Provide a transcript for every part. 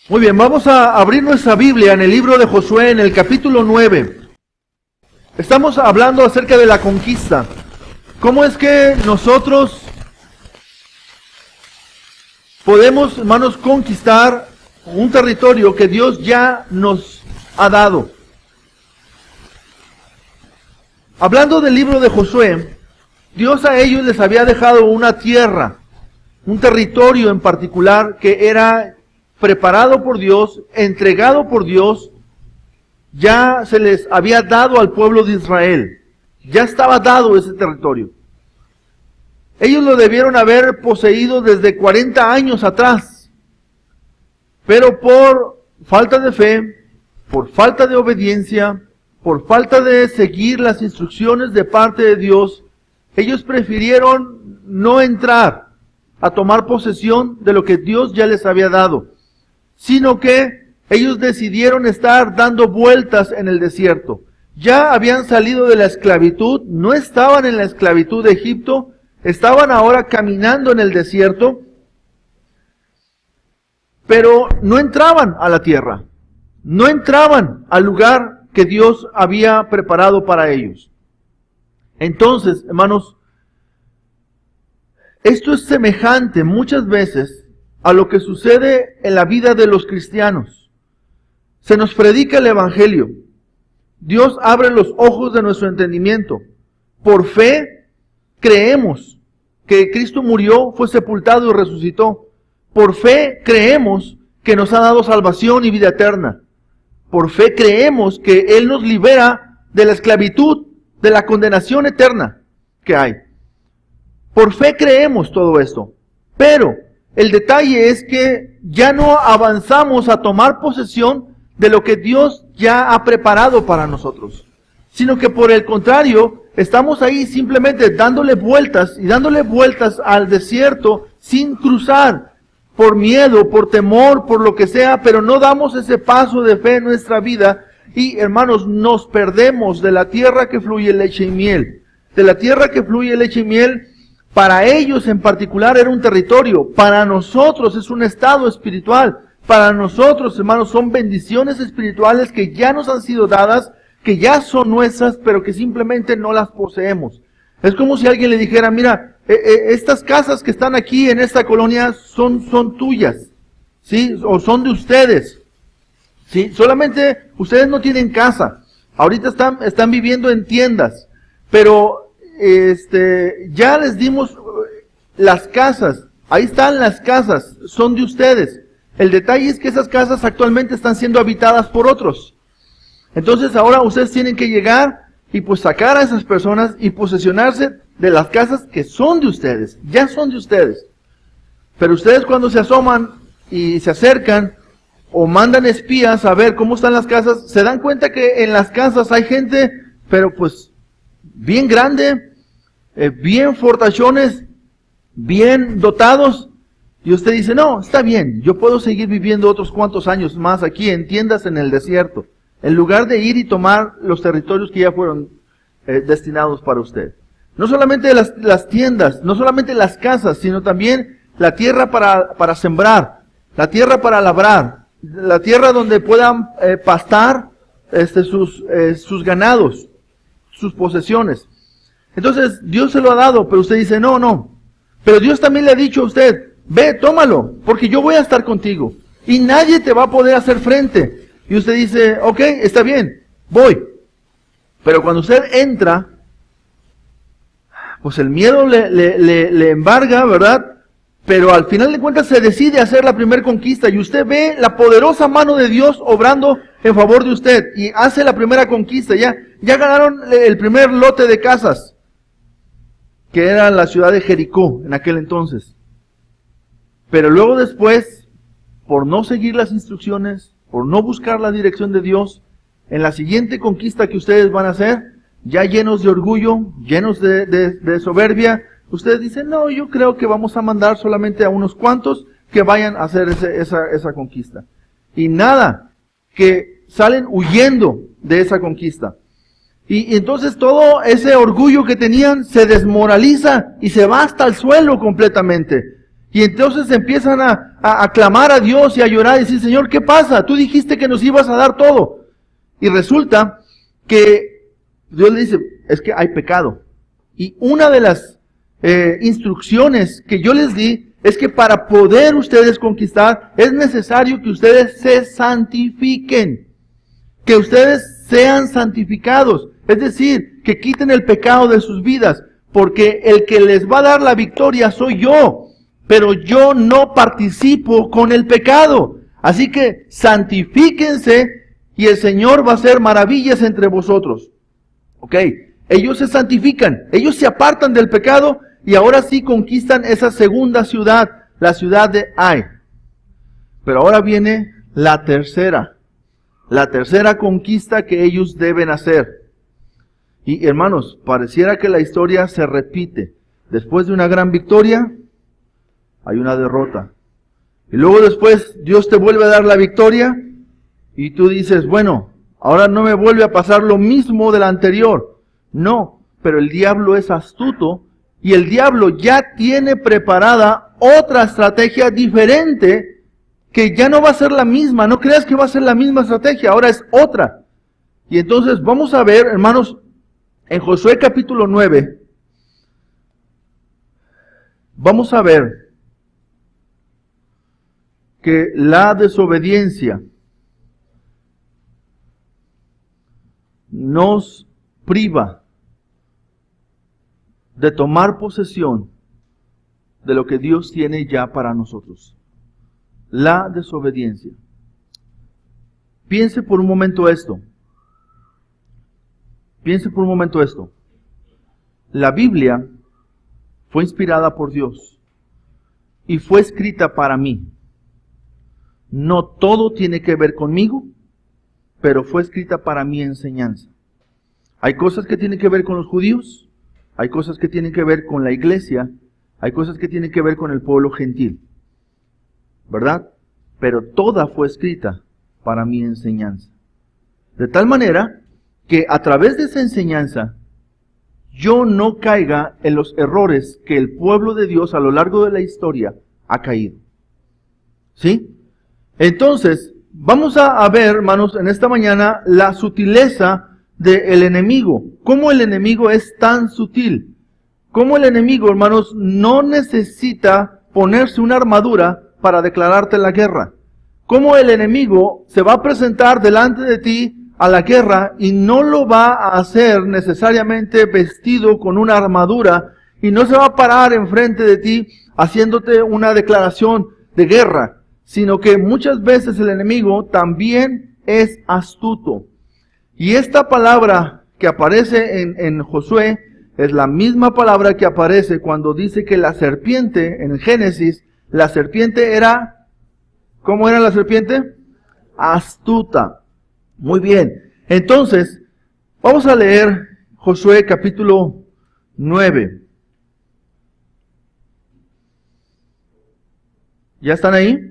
Muy bien, vamos a abrir nuestra Biblia en el libro de Josué, en el capítulo 9. Estamos hablando acerca de la conquista. ¿Cómo es que nosotros podemos, hermanos, conquistar un territorio que Dios ya nos ha dado? Hablando del libro de Josué, Dios a ellos les había dejado una tierra, un territorio en particular que era preparado por Dios, entregado por Dios, ya se les había dado al pueblo de Israel. Ya estaba dado ese territorio. Ellos lo debieron haber poseído desde 40 años atrás. Pero por falta de fe, por falta de obediencia, por falta de seguir las instrucciones de parte de Dios, ellos prefirieron no entrar a tomar posesión de lo que Dios ya les había dado, sino que ellos decidieron estar dando vueltas en el desierto. Ya habían salido de la esclavitud, no estaban en la esclavitud de Egipto, estaban ahora caminando en el desierto, pero no entraban a la tierra, no entraban al lugar que Dios había preparado para ellos. Entonces, hermanos, esto es semejante muchas veces a lo que sucede en la vida de los cristianos. Se nos predica el Evangelio. Dios abre los ojos de nuestro entendimiento. Por fe creemos que Cristo murió, fue sepultado y resucitó. Por fe creemos que nos ha dado salvación y vida eterna. Por fe creemos que Él nos libera de la esclavitud, de la condenación eterna que hay. Por fe creemos todo esto. Pero el detalle es que ya no avanzamos a tomar posesión de lo que Dios ya ha preparado para nosotros, sino que por el contrario, estamos ahí simplemente dándole vueltas y dándole vueltas al desierto sin cruzar, por miedo, por temor, por lo que sea, pero no damos ese paso de fe en nuestra vida y, hermanos, nos perdemos de la tierra que fluye leche y miel. De la tierra que fluye leche y miel, para ellos en particular era un territorio, para nosotros es un estado espiritual, para nosotros, hermanos, son bendiciones espirituales que ya nos han sido dadas, que ya son nuestras, pero que simplemente no las poseemos. Es como si alguien le dijera, mira, estas casas que están aquí en esta colonia son tuyas, ¿sí? O son de ustedes, ¿sí? Solamente ustedes no tienen casa, ahorita están viviendo en tiendas, pero ya les dimos las casas, ahí están las casas, son de ustedes. El detalle es que esas casas actualmente están siendo habitadas por otros. Entonces ahora ustedes tienen que llegar y pues sacar a esas personas y posesionarse de las casas que son de ustedes, ya son de ustedes. Pero ustedes cuando se asoman y se acercan o mandan espías a ver cómo están las casas, se dan cuenta que en las casas hay gente, pero pues bien grande, bien fortachones, bien dotados, y usted dice, no, está bien, yo puedo seguir viviendo otros cuantos años más aquí en tiendas en el desierto, en lugar de ir y tomar los territorios que ya fueron destinados para usted. No solamente las tiendas, no solamente las casas, sino también la tierra para sembrar, la tierra para labrar, la tierra donde puedan pastar sus ganados, sus posesiones. Entonces, Dios se lo ha dado, pero usted dice, no. Pero Dios también le ha dicho a usted, ve, tómalo, porque yo voy a estar contigo. Y nadie te va a poder hacer frente. Y usted dice, ok, está bien, voy. Pero cuando usted entra, pues el miedo le embarga, ¿verdad? Pero al final de cuentas se decide hacer la primera conquista. Y usted ve la poderosa mano de Dios obrando en favor de usted. Y hace la primera conquista. Ya ganaron el primer lote de casas, que era la ciudad de Jericó en aquel entonces. Pero luego después, por no seguir las instrucciones, por no buscar la dirección de Dios, en la siguiente conquista que ustedes van a hacer, ya llenos de orgullo, llenos de soberbia, ustedes dicen, no, yo creo que vamos a mandar solamente a unos cuantos que vayan a hacer esa conquista. Y nada, que salen huyendo de esa conquista. Y entonces todo ese orgullo que tenían se desmoraliza y se va hasta el suelo completamente. Y entonces empiezan a clamar a Dios y a llorar y decir, Señor, ¿qué pasa? Tú dijiste que nos ibas a dar todo. Y resulta que Dios le dice, es que hay pecado. Y una de las instrucciones que yo les di es que para poder ustedes conquistar, es necesario que ustedes se santifiquen. Que ustedes sean santificados. Es decir, que quiten el pecado de sus vidas. Porque el que les va a dar la victoria soy yo. Pero yo no participo con el pecado. Así que santifíquense y el Señor va a hacer maravillas entre vosotros. Ok, ellos se santifican, ellos se apartan del pecado y ahora sí conquistan esa segunda ciudad, la ciudad de Ai. Pero ahora viene la tercera conquista que ellos deben hacer. Y hermanos, pareciera que la historia se repite. Después de una gran victoria, hay una derrota. Y luego después Dios te vuelve a dar la victoria y tú dices, bueno, ahora no me vuelve a pasar lo mismo de la anterior. No, pero el diablo es astuto y el diablo ya tiene preparada otra estrategia diferente que ya no va a ser la misma. No creas que va a ser la misma estrategia, ahora es otra. Y entonces vamos a ver, hermanos, en Josué capítulo 9, vamos a ver que la desobediencia nos priva de tomar posesión de lo que Dios tiene ya para nosotros. La desobediencia. Piense por un momento esto. Piense por un momento esto. La Biblia fue inspirada por Dios y fue escrita para mí. No todo tiene que ver conmigo, pero fue escrita para mi enseñanza. Hay cosas que tienen que ver con los judíos, hay cosas que tienen que ver con la iglesia, hay cosas que tienen que ver con el pueblo gentil, ¿verdad? Pero toda fue escrita para mi enseñanza. De tal manera que a través de esa enseñanza, yo no caiga en los errores que el pueblo de Dios a lo largo de la historia ha caído. ¿Sí? Entonces, vamos a ver, hermanos, en esta mañana la sutileza del enemigo. ¿Cómo el enemigo es tan sutil? ¿Cómo el enemigo, hermanos, no necesita ponerse una armadura para declararte la guerra? ¿Cómo el enemigo se va a presentar delante de ti a la guerra y no lo va a hacer necesariamente vestido con una armadura y no se va a parar enfrente de ti haciéndote una declaración de guerra? Sino que muchas veces el enemigo también es astuto. Y esta palabra que aparece en Josué es la misma palabra que aparece cuando dice que la serpiente, en Génesis, la serpiente era, ¿cómo era la serpiente? Astuta. Muy bien. Entonces, vamos a leer Josué capítulo 9. ¿Ya están ahí?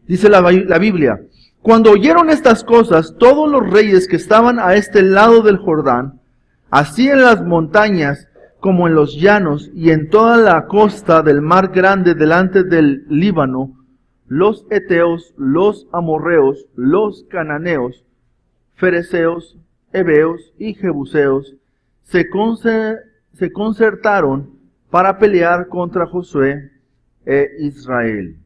Dice la Biblia, cuando oyeron estas cosas, todos los reyes que estaban a este lado del Jordán, así en las montañas como en los llanos y en toda la costa del mar grande delante del Líbano, los heteos, los amorreos, los cananeos, fereceos, heveos y jebuseos, se concertaron para pelear contra Josué e Israel.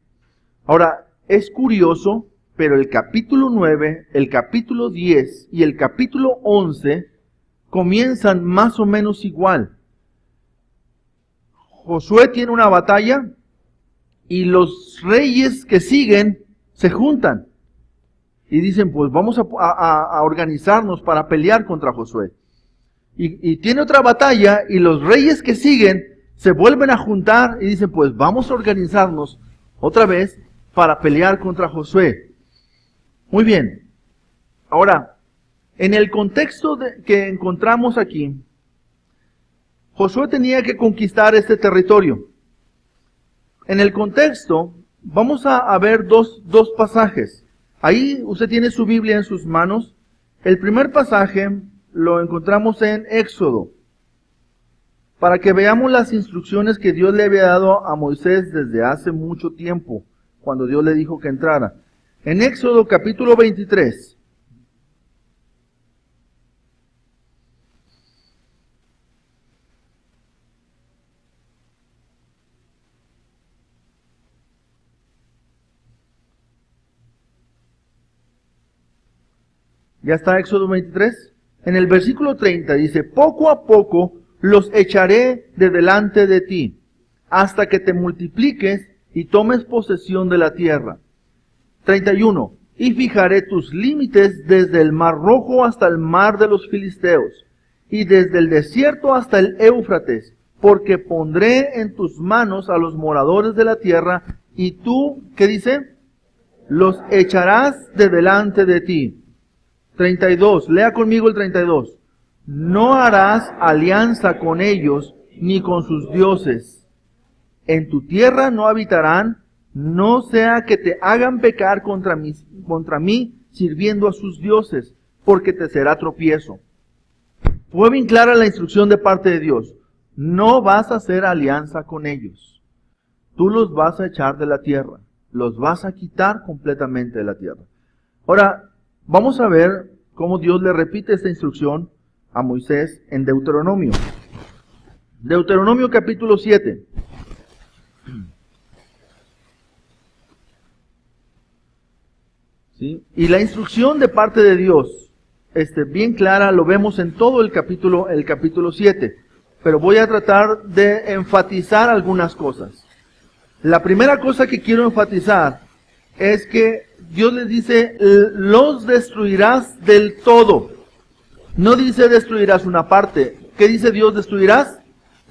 Ahora, es curioso, pero el capítulo 9, el capítulo 10 y el capítulo 11 comienzan más o menos igual. Josué tiene una batalla y los reyes que siguen se juntan y dicen, pues vamos a organizarnos para pelear contra Josué. Y tiene otra batalla y los reyes que siguen se vuelven a juntar y dicen, pues vamos a organizarnos otra vez para pelear contra Josué. Muy bien. Ahora, en el contexto que encontramos aquí, Josué tenía que conquistar este territorio. En el contexto, vamos a ver dos pasajes. Ahí usted tiene su Biblia en sus manos. El primer pasaje lo encontramos en Éxodo. para que veamos las instrucciones que Dios le había dado a Moisés desde hace mucho tiempo, cuando Dios le dijo que entrara. En Éxodo capítulo 23, ¿ya está Éxodo 23? En el versículo 30 dice, poco a poco los echaré de delante de ti, hasta que te multipliques y tomes posesión de la tierra. 31. Y fijaré tus límites desde el mar Rojo hasta el mar de los Filisteos, y desde el desierto hasta el Éufrates, porque pondré en tus manos a los moradores de la tierra, y tú, ¿qué dice? Los echarás de delante de ti. 32, lea conmigo el 32. No harás alianza con ellos ni con sus dioses. En tu tierra no habitarán, no sea que te hagan pecar contra mí sirviendo a sus dioses, porque te será tropiezo. Fue bien clara la instrucción de parte de Dios. No vas a hacer alianza con ellos. Tú los vas a echar de la tierra. Los vas a quitar completamente de la tierra. Ahora, vamos a ver cómo Dios le repite esta instrucción a Moisés en Deuteronomio. Deuteronomio capítulo 7. ¿Sí? Y la instrucción de parte de Dios, bien clara, lo vemos en todo el capítulo 7. Pero voy a tratar de enfatizar algunas cosas. La primera cosa que quiero enfatizar es que Dios les dice, los destruirás del todo. No dice destruirás una parte. ¿Qué dice Dios? Destruirás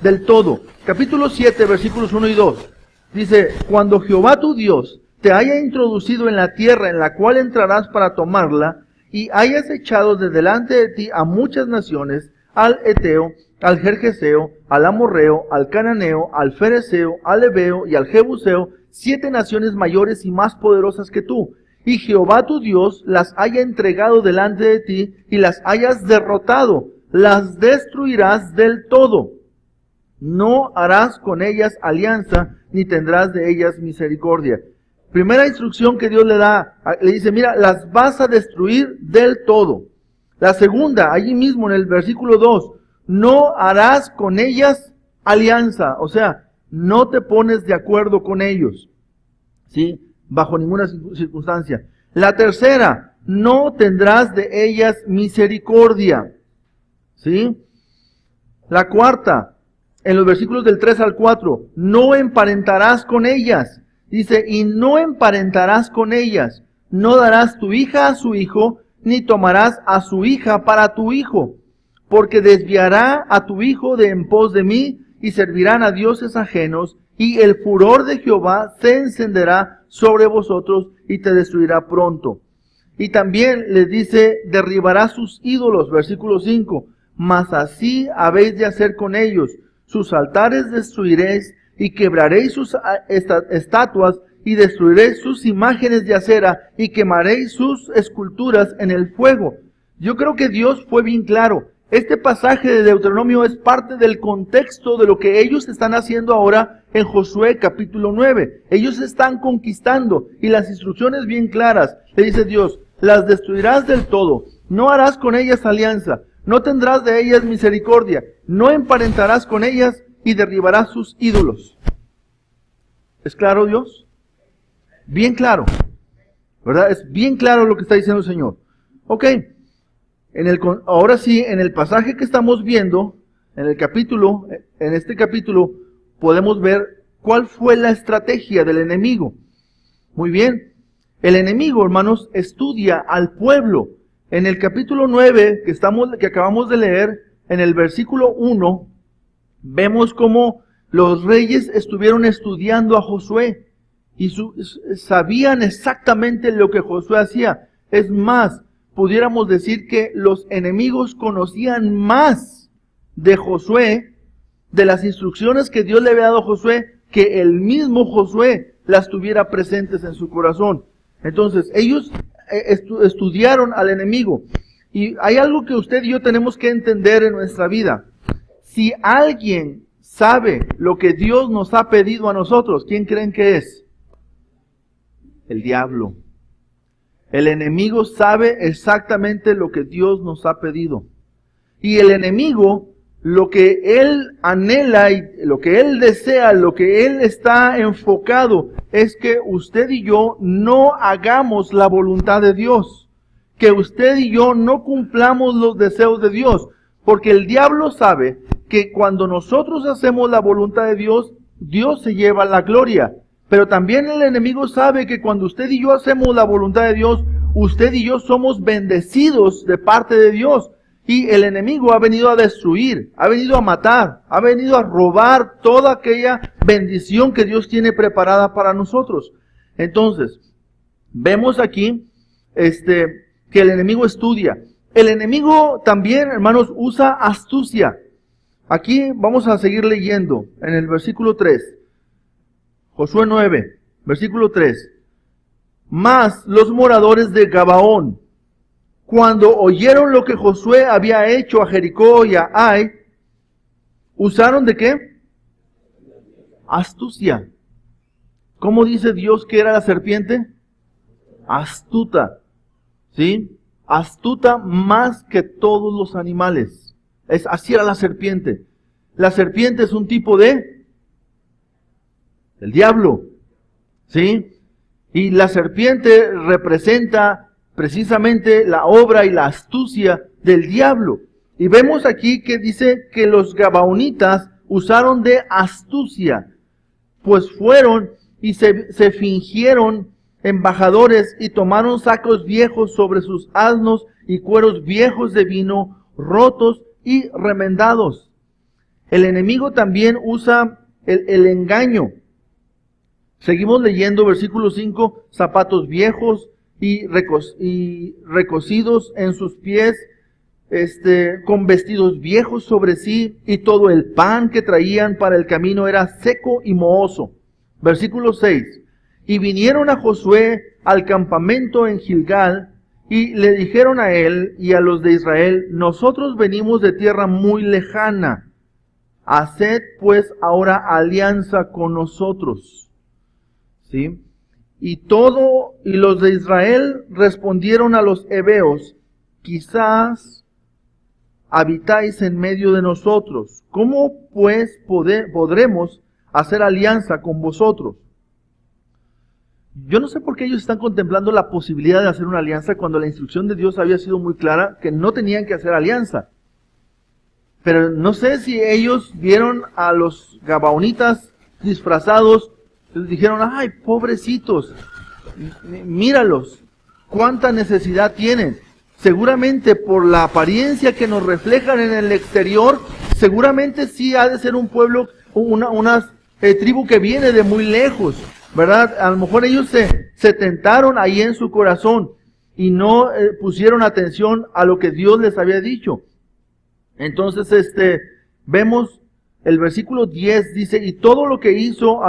del todo. Capítulo 7, versículos 1 y 2. Dice, cuando Jehová tu Dios te haya introducido en la tierra en la cual entrarás para tomarla, y hayas echado de delante de ti a muchas naciones, al Eteo, al Gergeseo, al Amorreo, al Cananeo, al Fereceo, al Ebeo y al Jebuseo, 7 naciones mayores y más poderosas que tú, y Jehová tu Dios las haya entregado delante de ti y las hayas derrotado, las destruirás del todo. No harás con ellas alianza, ni tendrás de ellas misericordia. Primera instrucción que Dios le da, le dice, mira, las vas a destruir del todo. La segunda, allí mismo en el versículo 2, no harás con ellas alianza, o sea, no te pones de acuerdo con ellos, ¿sí? Bajo ninguna circunstancia. La tercera, no tendrás de ellas misericordia, ¿sí? La cuarta, en los versículos del 3 al 4, no emparentarás con ellas. Dice, y no emparentarás con ellas, no darás tu hija a su hijo, ni tomarás a su hija para tu hijo, porque desviará a tu hijo de en pos de mí, y servirán a dioses ajenos, y el furor de Jehová se encenderá sobre vosotros, y te destruirá pronto. Y también les dice, derribará sus ídolos, versículo 5, mas así habéis de hacer con ellos, sus altares destruiréis, y quebraréis sus estatuas, y destruiréis sus imágenes de acera, y quemaréis sus esculturas en el fuego. Yo creo que Dios fue bien claro. Este pasaje de Deuteronomio es parte del contexto de lo que ellos están haciendo ahora en Josué capítulo 9. Ellos están conquistando, y las instrucciones bien claras. Le dice Dios, las destruirás del todo, no harás con ellas alianza, no tendrás de ellas misericordia, no emparentarás con ellas, y derribarás sus ídolos. ¿Es claro, Dios? Bien claro, ¿verdad? Es bien claro lo que está diciendo el Señor. Ok, ahora sí, en el pasaje que estamos viendo, en este capítulo, podemos ver cuál fue la estrategia del enemigo. Muy bien, el enemigo, hermanos, estudia al pueblo. En el capítulo 9, que acabamos de leer, en el versículo 1, vemos cómo los reyes estuvieron estudiando a Josué y sabían exactamente lo que Josué hacía. Es más, pudiéramos decir que los enemigos conocían más de Josué, de las instrucciones que Dios le había dado a Josué, que el mismo Josué las tuviera presentes en su corazón. Entonces, ellos estudiaron al enemigo. Y hay algo que usted y yo tenemos que entender en nuestra vida. Si alguien sabe lo que Dios nos ha pedido a nosotros, ¿quién creen que es? El diablo. El enemigo sabe exactamente lo que Dios nos ha pedido. Y el enemigo, lo que él anhela y lo que él desea, lo que él está enfocado, es que usted y yo no hagamos la voluntad de Dios. Que usted y yo no cumplamos los deseos de Dios. Porque el diablo sabe que cuando nosotros hacemos la voluntad de Dios, Dios se lleva la gloria. Pero también el enemigo sabe que cuando usted y yo hacemos la voluntad de Dios, usted y yo somos bendecidos de parte de Dios. Y el enemigo ha venido a destruir, ha venido a matar, ha venido a robar toda aquella bendición que Dios tiene preparada para nosotros. Entonces, vemos aquí que el enemigo estudia. El enemigo también, hermanos, usa astucia. Aquí vamos a seguir leyendo en el versículo 3. Josué 9, versículo 3. Mas los moradores de Gabaón, cuando oyeron lo que Josué había hecho a Jericó y a Ai, ¿usaron de qué? Astucia. ¿Cómo dice Dios que era la serpiente? Astuta. ¿Sí? Astuta más que todos los animales. Así era la serpiente. La serpiente es un tipo de el diablo. ¿Sí? Y la serpiente representa precisamente la obra y la astucia del diablo. Y vemos aquí que dice que los gabaonitas usaron de astucia, pues fueron y se fingieron embajadores y tomaron sacos viejos sobre sus asnos y cueros viejos de vino, rotos y remendados. El enemigo también usa el engaño. Seguimos leyendo versículo 5, zapatos viejos y recocidos en sus pies, con vestidos viejos sobre sí, y todo el pan que traían para el camino era seco y mohoso. Versículo 6, y vinieron a Josué al campamento en Gilgal, y le dijeron a él y a los de Israel, nosotros venimos de tierra muy lejana, haced pues ahora alianza con nosotros. ¿Sí? Y los de Israel respondieron a los heveos, quizás habitáis en medio de nosotros. ¿Cómo pues podremos hacer alianza con vosotros? Yo no sé por qué ellos están contemplando la posibilidad de hacer una alianza cuando la instrucción de Dios había sido muy clara que no tenían que hacer alianza. Pero no sé si ellos vieron a los gabaonitas disfrazados, les dijeron, ay, pobrecitos, míralos, cuánta necesidad tienen. Seguramente por la apariencia que nos reflejan en el exterior, seguramente sí ha de ser un pueblo, una tribu que viene de muy lejos, ¿verdad? A lo mejor ellos se tentaron ahí en su corazón y no pusieron atención a lo que Dios les había dicho. Entonces, vemos el versículo 10 dice, y todo lo que hizo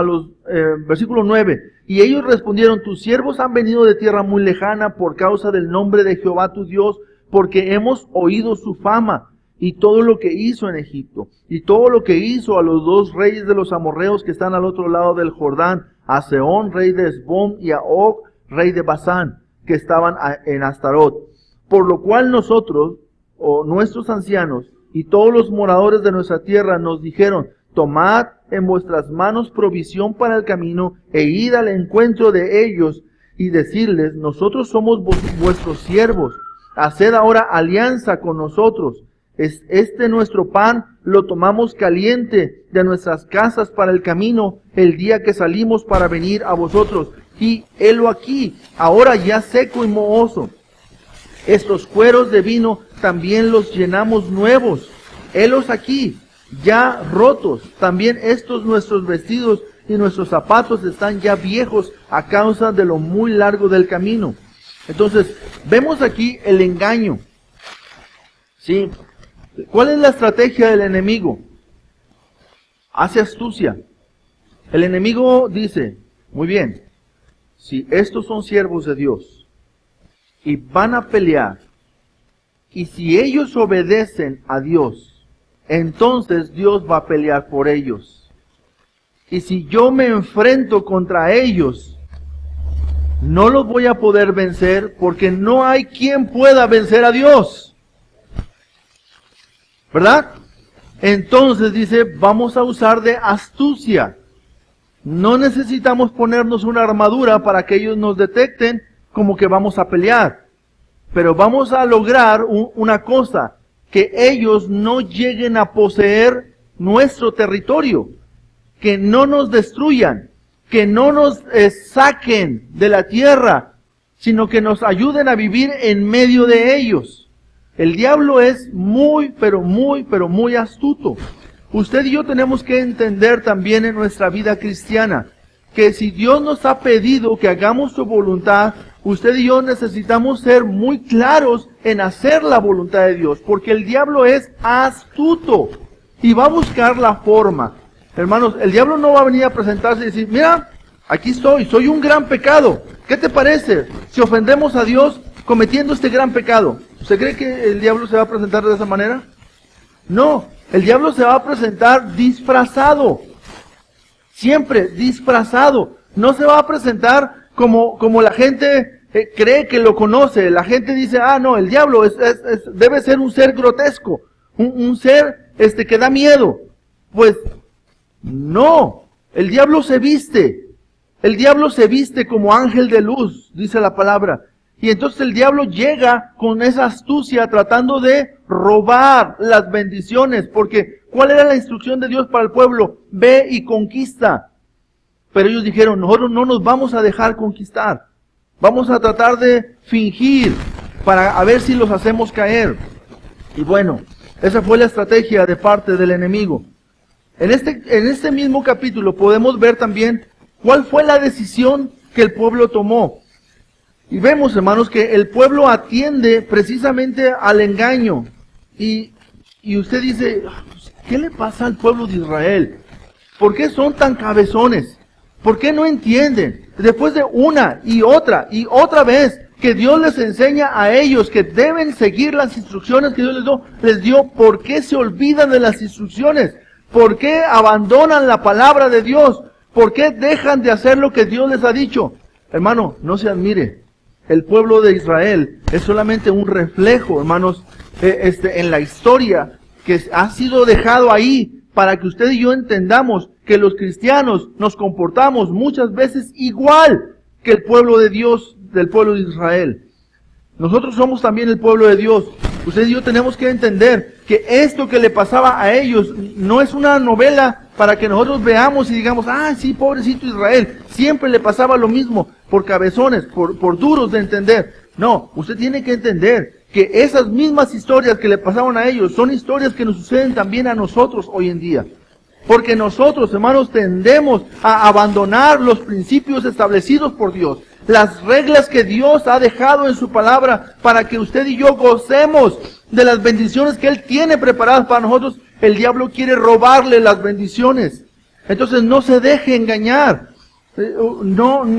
versículo 9, y ellos respondieron, tus siervos han venido de tierra muy lejana por causa del nombre de Jehová tu Dios, porque hemos oído su fama, y todo lo que hizo en Egipto, y todo lo que hizo a los dos reyes de los amorreos que están al otro lado del Jordán, a Sehón, rey de Hesbón, y a Og, rey de Basán, que estaban en Astarot. Por lo cual nosotros, o nuestros ancianos, y todos los moradores de nuestra tierra nos dijeron, tomad en vuestras manos provisión para el camino, e id al encuentro de ellos, y decirles, nosotros somos vuestros siervos, haced ahora alianza con nosotros. Nuestro pan lo tomamos caliente de nuestras casas para el camino, el día que salimos para venir a vosotros, y helo aquí, ahora ya seco y mohoso. Estos cueros de vino también los llenamos nuevos. Helos aquí, ya rotos. También estos nuestros vestidos y nuestros zapatos están ya viejos a causa de lo muy largo del camino. Entonces, vemos aquí el engaño. ¿Sí? ¿Cuál es la estrategia del enemigo? Hace astucia. El enemigo dice, muy bien, si estos son siervos de Dios, y van a pelear, y si ellos obedecen a Dios, entonces Dios va a pelear por ellos. Y si yo me enfrento contra ellos, no los voy a poder vencer porque no hay quien pueda vencer a Dios. ¿Verdad? Entonces dice, vamos a usar de astucia. No necesitamos ponernos una armadura para que ellos nos detecten como que vamos a pelear. Pero vamos a lograr una cosa, que ellos no lleguen a poseer nuestro territorio, que no nos destruyan, que no nos saquen de la tierra, sino que nos ayuden a vivir en medio de ellos. El diablo es muy astuto. Usted y yo tenemos que entender también en nuestra vida cristiana que si Dios nos ha pedido que hagamos su voluntad, usted y yo necesitamos ser muy claros en hacer la voluntad de Dios, porque el diablo es astuto y va a buscar la forma. Hermanos, el diablo no va a venir a presentarse y decir, mira, aquí estoy, soy un gran pecado. ¿Qué te parece si ofendemos a Dios cometiendo este gran pecado? ¿Usted cree que el diablo se va a presentar de esa manera? No, el diablo se va a presentar disfrazado. Siempre disfrazado. No se va a presentar como la gente cree que lo conoce. La gente dice, no, el diablo debe ser un ser grotesco, un ser que da miedo. Pues no, el diablo se viste. El diablo se viste como ángel de luz, dice la palabra. Y entonces el diablo llega con esa astucia tratando de robar las bendiciones. Porque ¿cuál era la instrucción de Dios para el pueblo? Ve y conquista. Pero ellos dijeron, nosotros no nos vamos a dejar conquistar. Vamos a tratar de fingir para a ver si los hacemos caer. Y bueno, esa fue la estrategia de parte del enemigo. En este mismo capítulo podemos ver también cuál fue la decisión que el pueblo tomó. Y vemos, hermanos, que el pueblo atiende precisamente al engaño. Y usted dice, ¿qué le pasa al pueblo de Israel? ¿Por qué son tan cabezones? ¿Por qué no entienden? Después de una y otra vez que Dios les enseña a ellos que deben seguir las instrucciones que Dios les dio, ¿por qué se olvidan de las instrucciones? ¿Por qué abandonan la palabra de Dios? ¿Por qué dejan de hacer lo que Dios les ha dicho? Hermano, no se admire. El pueblo de Israel es solamente un reflejo, hermanos, en la historia que ha sido dejado ahí para que usted y yo entendamos que los cristianos nos comportamos muchas veces igual que el pueblo de Dios, del pueblo de Israel. Nosotros somos también el pueblo de Dios. Usted y yo tenemos que entender que esto que le pasaba a ellos no es una novela para que nosotros veamos y digamos, sí, pobrecito Israel, siempre le pasaba lo mismo, por cabezones, por duros de entender. No, usted tiene que entender que esas mismas historias que le pasaban a ellos son historias que nos suceden también a nosotros hoy en día. Porque nosotros, hermanos, tendemos a abandonar los principios establecidos por Dios, las reglas que Dios ha dejado en su palabra para que usted y yo gocemos de las bendiciones que Él tiene preparadas para nosotros. El diablo quiere robarle las bendiciones. Entonces no se deje engañar. No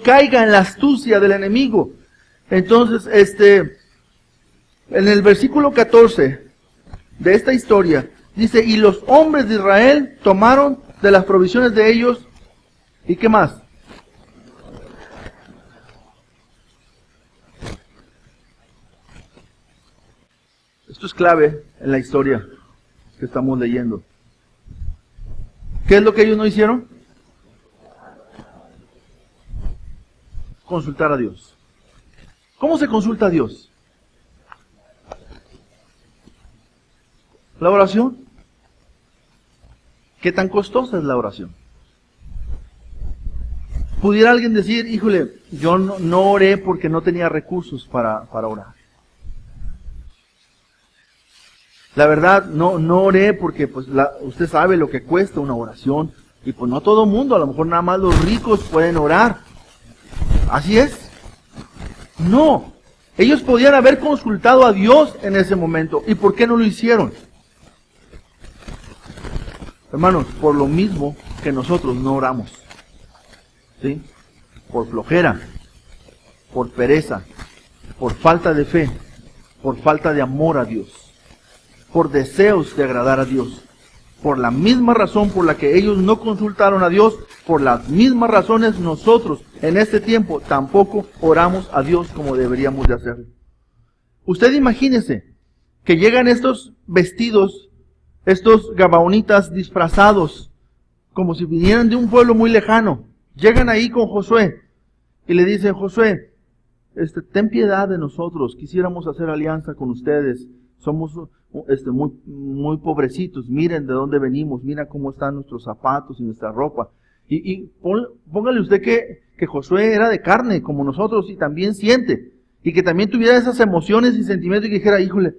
caiga en la astucia del enemigo. Entonces, en el versículo 14 de esta historia, dice, y los hombres de Israel tomaron de las provisiones de ellos, ¿y qué más? Esto es clave en la historia que estamos leyendo. ¿Qué es lo que ellos no hicieron? Consultar a Dios. ¿Cómo se consulta a Dios? ¿La oración? ¿Qué tan costosa es la oración? Pudiera alguien decir, híjole, yo no oré porque no tenía recursos para orar. La verdad, no oré porque pues usted sabe lo que cuesta una oración. Y pues no todo mundo, a lo mejor nada más los ricos pueden orar. ¿Así es? No. Ellos podían haber consultado a Dios en ese momento. ¿Y por qué no lo hicieron? Hermanos, por lo mismo que nosotros no oramos. ¿Sí? Por flojera, por pereza, por falta de fe, por falta de amor a Dios. por deseos de agradar a Dios. Por la misma razón por la que ellos no consultaron a Dios, por las mismas razones nosotros en este tiempo tampoco oramos a Dios como deberíamos de hacerlo. Usted imagínese que llegan estos vestidos, estos gabaonitas disfrazados, como si vinieran de un pueblo muy lejano. Llegan ahí con Josué y le dicen: Josué, ten piedad de nosotros, quisiéramos hacer alianza con ustedes. Somos muy pobrecitos, miren de dónde venimos, mira cómo están nuestros zapatos y nuestra ropa. Y póngale usted que Josué era de carne como nosotros y también siente, y que también tuviera esas emociones y sentimientos y que dijera: híjole,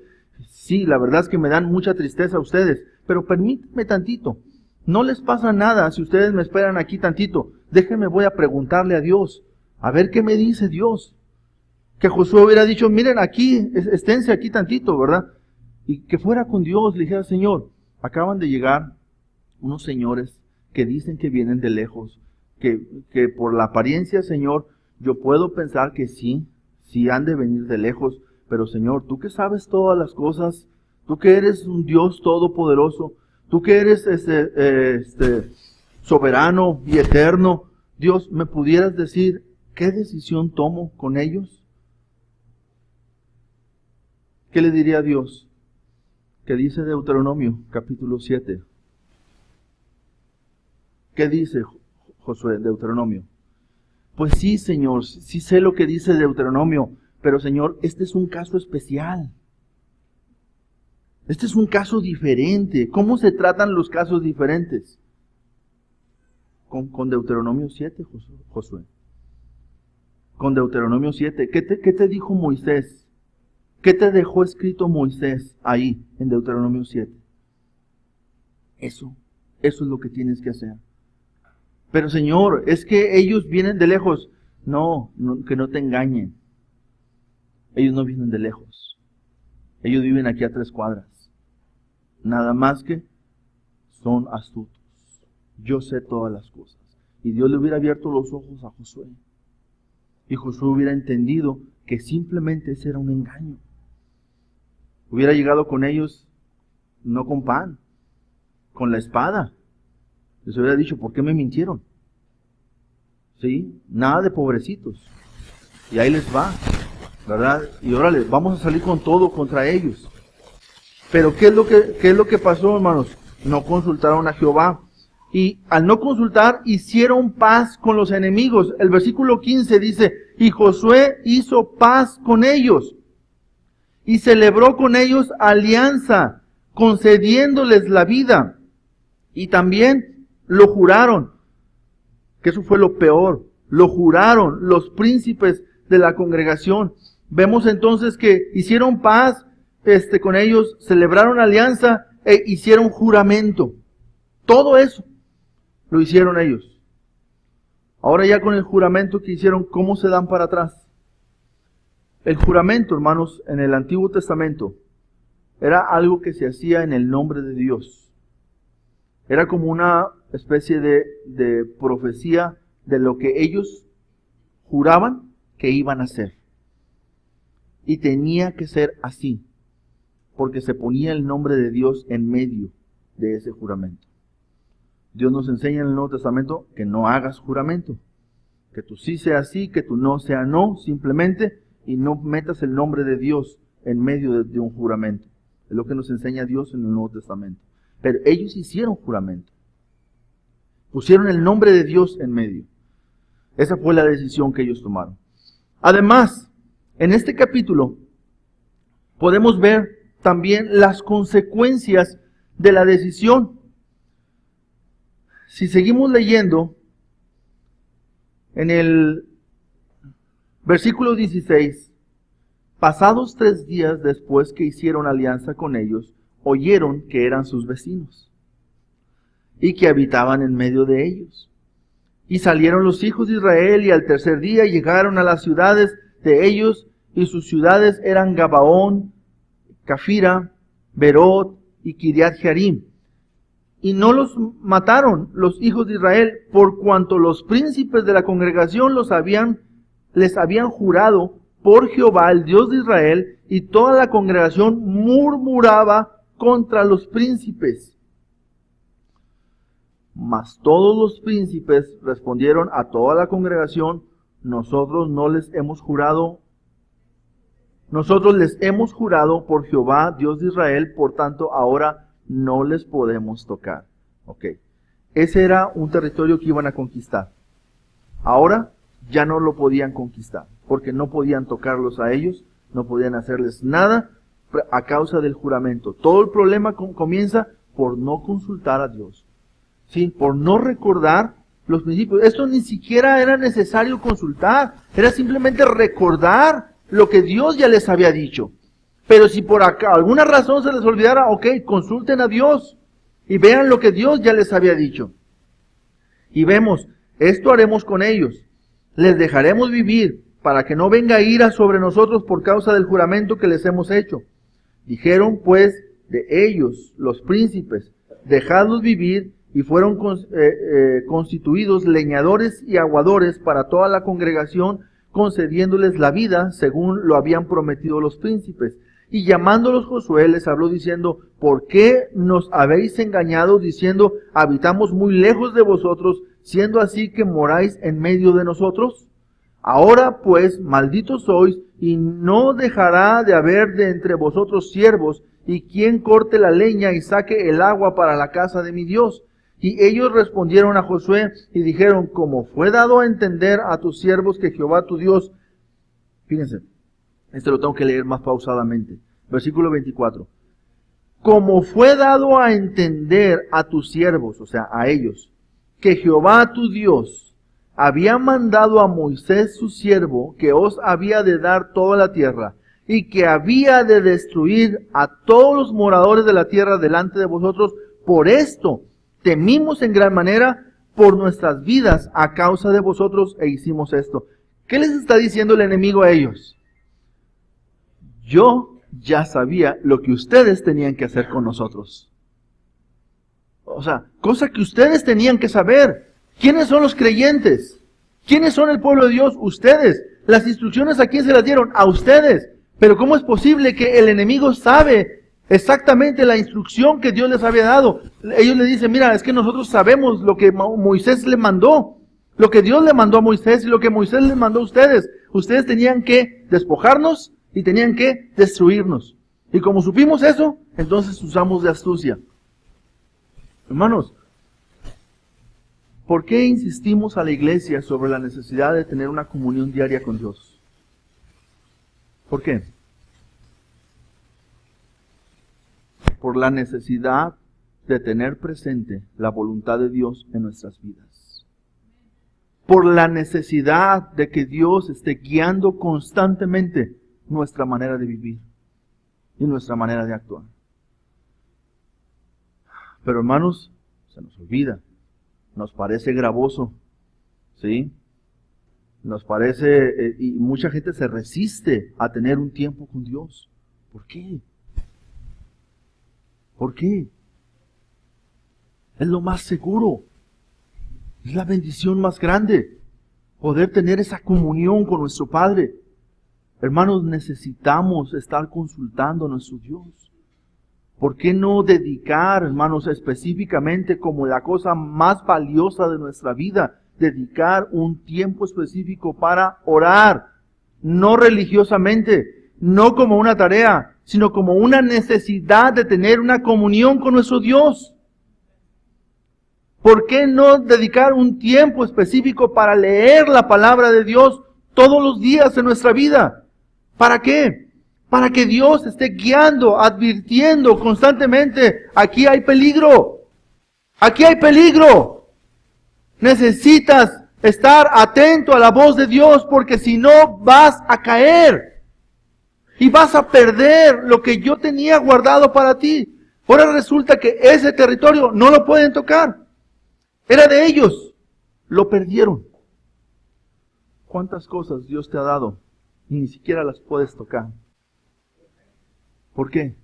sí, la verdad es que me dan mucha tristeza a ustedes, pero permítanme tantito, no les pasa nada si ustedes me esperan aquí tantito, déjenme, voy a preguntarle a Dios, a ver qué me dice Dios. Que Josué hubiera dicho: miren aquí, esténse aquí tantito, ¿verdad? Y que fuera con Dios, le dijera: Señor, acaban de llegar unos señores que dicen que vienen de lejos, que por la apariencia, Señor, yo puedo pensar que sí han de venir de lejos, pero Señor, tú que sabes todas las cosas, tú que eres un Dios todopoderoso, tú que eres soberano y eterno, Dios, ¿me pudieras decir qué decisión tomo con ellos? ¿Qué le diría a Dios? ¿Qué dice Deuteronomio capítulo 7? ¿Qué dice Josué, Deuteronomio? Pues sí, Señor, sí sé lo que dice Deuteronomio, pero Señor, este es un caso especial. Este es un caso diferente. ¿Cómo se tratan los casos diferentes? Con Deuteronomio 7, Josué. Con Deuteronomio 7. ¿Qué te dijo Moisés? ¿Qué te dejó escrito Moisés ahí en Deuteronomio 7? Eso es lo que tienes que hacer. Pero Señor, es que ellos vienen de lejos. No, que no te engañen. Ellos no vienen de lejos. Ellos viven aquí a 3 cuadras. Nada más que son astutos. Yo sé todas las cosas. Y Dios le hubiera abierto los ojos a Josué. Y Josué hubiera entendido que simplemente ese era un engaño. Hubiera llegado con ellos, no con pan, con la espada. Les hubiera dicho: ¿por qué me mintieron? ¿Sí? Nada de pobrecitos. Y ahí les va, ¿verdad? Y órale, vamos a salir con todo contra ellos. Pero ¿qué es lo que pasó, hermanos? No consultaron a Jehová. Y al no consultar, hicieron paz con los enemigos. El versículo 15 dice: y Josué hizo paz con ellos, y celebró con ellos alianza, concediéndoles la vida. Y también lo juraron, que eso fue lo peor, lo juraron los príncipes de la congregación. Vemos entonces que hicieron paz con ellos, celebraron alianza e hicieron juramento. Todo eso lo hicieron ellos. Ahora ya con el juramento que hicieron, ¿cómo se dan para atrás? El juramento, hermanos, en el Antiguo Testamento era algo que se hacía en el nombre de Dios. Era como una especie de profecía de lo que ellos juraban que iban a hacer. Y tenía que ser así, porque se ponía el nombre de Dios en medio de ese juramento. Dios nos enseña en el Nuevo Testamento que no hagas juramento, que tú sí sea sí, que tú no sea no, simplemente, y no metas el nombre de Dios en medio de un juramento. Es lo que nos enseña Dios en el Nuevo Testamento. Pero ellos hicieron juramento. Pusieron el nombre de Dios en medio. Esa fue la decisión que ellos tomaron. Además, en este capítulo podemos ver también las consecuencias de la decisión. Si seguimos leyendo, en el versículo 16, pasados 3 días después que hicieron alianza con ellos, oyeron que eran sus vecinos y que habitaban en medio de ellos. Y salieron los hijos de Israel y al tercer día llegaron a las ciudades de ellos, y sus ciudades eran Gabaón, Cafira, Berot y Kiriat Jearim. Y no los mataron los hijos de Israel, por cuanto los príncipes de la congregación les habían jurado por Jehová, el Dios de Israel, y toda la congregación murmuraba contra los príncipes. Mas todos los príncipes respondieron a toda la congregación: nosotros les hemos jurado por Jehová, Dios de Israel, por tanto ahora no les podemos tocar. Ok, ese era un territorio que iban a conquistar. Ahora ya no lo podían conquistar, porque no podían tocarlos a ellos, no podían hacerles nada a causa del juramento. Todo el problema comienza por no consultar a Dios, ¿sí? Por no recordar los principios. Esto ni siquiera era necesario consultar, era simplemente recordar lo que Dios ya les había dicho. Pero si por alguna razón se les olvidara, ok, consulten a Dios y vean lo que Dios ya les había dicho. Y vemos, esto haremos con ellos: les dejaremos vivir, para que no venga ira sobre nosotros por causa del juramento que les hemos hecho. Dijeron pues de ellos los príncipes: dejadlos vivir, y fueron constituidos leñadores y aguadores para toda la congregación, concediéndoles la vida según lo habían prometido los príncipes. Y llamándolos Josué les habló diciendo: ¿por qué nos habéis engañado diciendo: habitamos muy lejos de vosotros, siendo así que moráis en medio de nosotros? Ahora pues malditos sois, y no dejará de haber de entre vosotros siervos, y quien corte la leña y saque el agua para la casa de mi Dios. Y ellos respondieron a Josué y dijeron: como fue dado a entender a tus siervos que Jehová tu Dios... Fíjense, esto lo tengo que leer más pausadamente. Versículo 24. Como fue dado a entender a tus siervos, o sea, a ellos, que Jehová tu Dios había mandado a Moisés su siervo, que os había de dar toda la tierra, y que había de destruir a todos los moradores de la tierra delante de vosotros, por esto temimos en gran manera por nuestras vidas a causa de vosotros, e hicimos esto. ¿Qué les está diciendo el enemigo a ellos? Yo ya sabía lo que ustedes tenían que hacer con nosotros. O sea, cosa que ustedes tenían que saber. ¿Quiénes son los creyentes? ¿Quiénes son el pueblo de Dios? Ustedes. Las instrucciones, ¿a quién se las dieron? A ustedes. Pero ¿cómo es posible que el enemigo sabe exactamente la instrucción que Dios les había dado? Ellos le dicen: mira, es que nosotros sabemos lo que Moisés le mandó, lo que Dios le mandó a Moisés y lo que Moisés les mandó a ustedes. Ustedes tenían que despojarnos y tenían que destruirnos. Y como supimos eso, entonces usamos de astucia. Hermanos, ¿por qué insistimos a la iglesia sobre la necesidad de tener una comunión diaria con Dios? ¿Por qué? Por la necesidad de tener presente la voluntad de Dios en nuestras vidas. Por la necesidad de que Dios esté guiando constantemente nuestra manera de vivir y nuestra manera de actuar. Pero hermanos, se nos olvida, nos parece gravoso, ¿sí? Nos parece, y mucha gente se resiste a tener un tiempo con Dios. ¿Por qué? ¿Por qué? Es lo más seguro. Es la bendición más grande. Poder tener esa comunión con nuestro Padre. Hermanos, necesitamos estar consultando a nuestro Dios. ¿Por qué no dedicar, hermanos, específicamente como la cosa más valiosa de nuestra vida, dedicar un tiempo específico para orar? No religiosamente, no como una tarea, sino como una necesidad de tener una comunión con nuestro Dios. ¿Por qué no dedicar un tiempo específico para leer la palabra de Dios todos los días en nuestra vida? ¿Para qué? Para que Dios esté guiando, advirtiendo constantemente: aquí hay peligro, aquí hay peligro. Necesitas estar atento a la voz de Dios, porque si no vas a caer y vas a perder lo que yo tenía guardado para ti. Ahora resulta que ese territorio no lo pueden tocar. Era de ellos. Lo perdieron. ¿Cuántas cosas Dios te ha dado y ni siquiera las puedes tocar? ¿Por qué?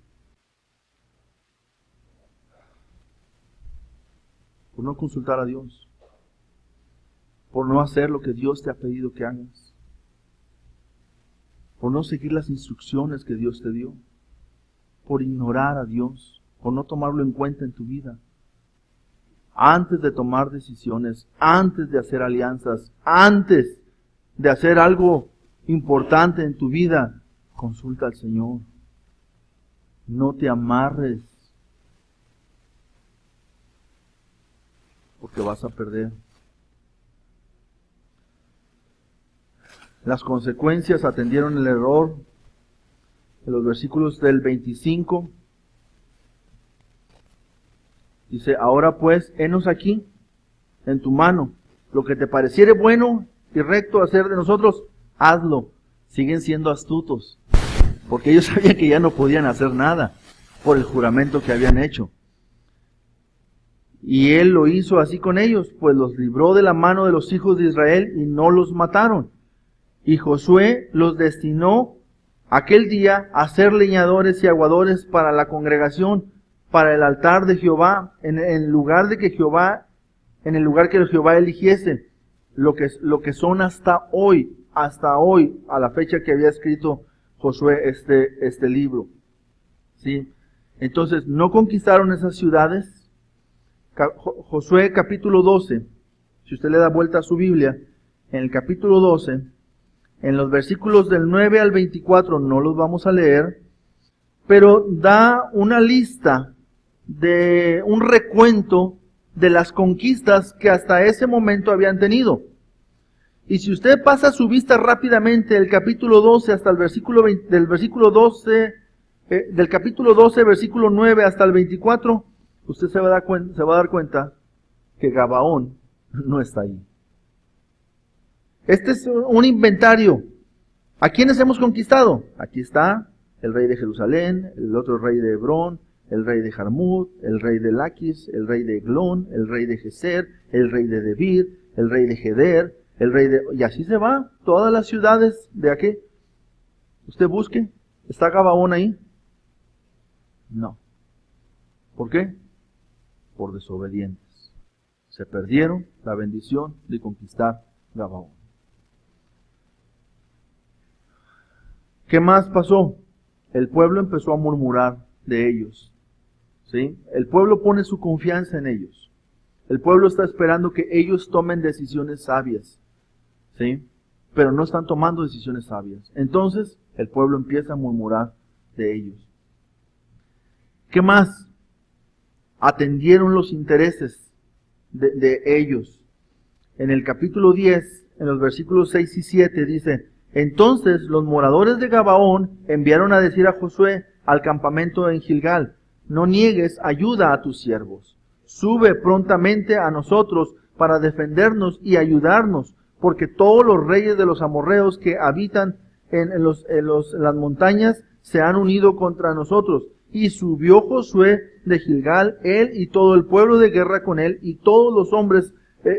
Por no consultar a Dios. Por no hacer lo que Dios te ha pedido que hagas. Por no seguir las instrucciones que Dios te dio. Por ignorar a Dios. por no tomarlo en cuenta en tu vida. Antes de tomar decisiones, antes de hacer alianzas, antes de hacer algo importante en tu vida, consulta al Señor. No te amarres, porque vas a perder. Las consecuencias atendieron el error. En los versículos del 25 dice: ahora pues, henos aquí en tu mano, lo que te pareciere bueno y recto hacer de nosotros, hazlo. Siguen siendo astutos, porque ellos sabían que ya no podían hacer nada por el juramento que habían hecho. Y él lo hizo así con ellos, pues los libró de la mano de los hijos de Israel y no los mataron. Y Josué los destinó aquel día a ser leñadores y aguadores para la congregación, para el altar de Jehová, en el lugar que Jehová eligiese, lo que son hasta hoy, a la fecha que había escrito Josué este libro. ¿Sí? Entonces, no conquistaron esas ciudades. Josué capítulo 12, si usted le da vuelta a su Biblia, en el capítulo 12, en los versículos del 9 al 24, no los vamos a leer, pero da una lista de un recuento de las conquistas que hasta ese momento habían tenido. Y si usted pasa su vista rápidamente del capítulo 12 hasta el versículo 20, del capítulo 12, versículo 9 hasta el 24, usted se va a dar cuenta que Gabaón no está ahí. Este es un inventario. ¿A quiénes hemos conquistado? Aquí está el rey de Jerusalén, el otro rey de Hebrón, el rey de Jarmut, el rey de Laquis, el rey de Eglón, el rey de Geser, el rey de Debir, el rey de Geder, y así se va, todas las ciudades de aquí. Usted busque, ¿está Gabaón ahí? No. ¿Por qué? Por desobedientes. Se perdieron la bendición de conquistar Gabaón. ¿Qué más pasó? El pueblo empezó a murmurar de ellos. ¿Sí? El pueblo pone su confianza en ellos. El pueblo está esperando que ellos tomen decisiones sabias. ¿Sí? Pero no están tomando decisiones sabias. Entonces, el pueblo empieza a murmurar de ellos. ¿Qué más? Atendieron los intereses de ellos. En el capítulo 10, en los versículos 6 y 7 dice: entonces los moradores de Gabaón enviaron a decir a Josué al campamento en Gilgal: no niegues ayuda a tus siervos. Sube prontamente a nosotros para defendernos y ayudarnos, porque todos los reyes de los amorreos que habitan en las montañas se han unido contra nosotros. Y subió Josué de Gilgal, él y todo el pueblo de guerra con él, y todos los hombres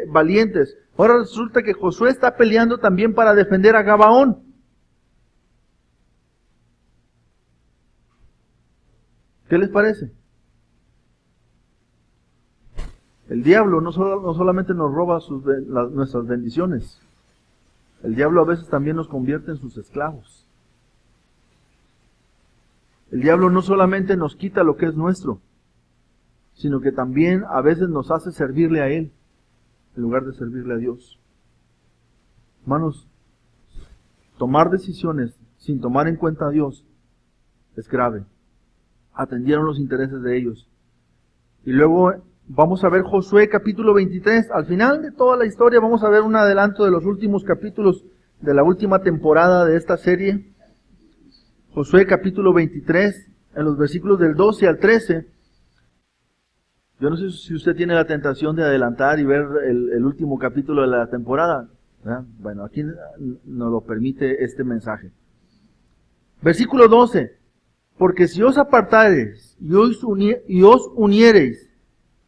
valientes. Ahora resulta que Josué está peleando también para defender a Gabaón. ¿Qué les parece? El diablo no solamente nos roba nuestras bendiciones. El diablo a veces también nos convierte en sus esclavos. El diablo no solamente nos quita lo que es nuestro, sino que también a veces nos hace servirle a él, en lugar de servirle a Dios. Hermanos, tomar decisiones sin tomar en cuenta a Dios es grave. Atendieron los intereses de ellos. Y luego vamos a ver Josué capítulo 23. Al final de toda la historia vamos a ver un adelanto de los últimos capítulos de la última temporada de esta serie. Josué capítulo 23, en los versículos del 12 al 13. Yo no sé si usted tiene la tentación de adelantar y ver el último capítulo de la temporada. ¿Verdad? Bueno, aquí nos lo permite este mensaje. Versículo 12. Porque si os apartareis y os uniereis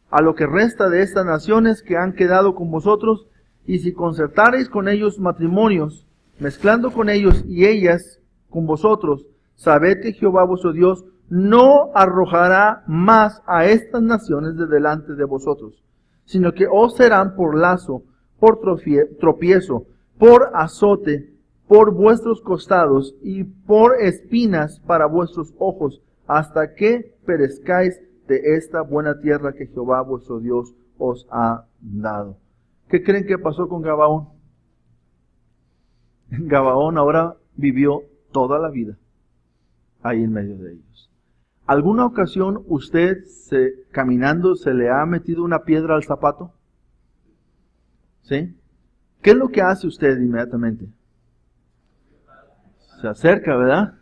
a lo que resta de estas naciones que han quedado con vosotros, y si concertareis con ellos matrimonios, mezclando con ellos y ellas con vosotros, sabed que Jehová vuestro Dios no arrojará más a estas naciones de delante de vosotros, sino que os serán por lazo, por tropiezo, por azote, por vuestros costados y por espinas para vuestros ojos, hasta que perezcáis de esta buena tierra que Jehová vuestro Dios os ha dado. ¿Qué creen que pasó con Gabaón? Gabaón ahora vivió toda la vida ahí en medio de ellos. ¿Alguna ocasión usted caminando se le ha metido una piedra al zapato? ¿Sí? ¿Qué es lo que hace usted inmediatamente? Se acerca, ¿verdad?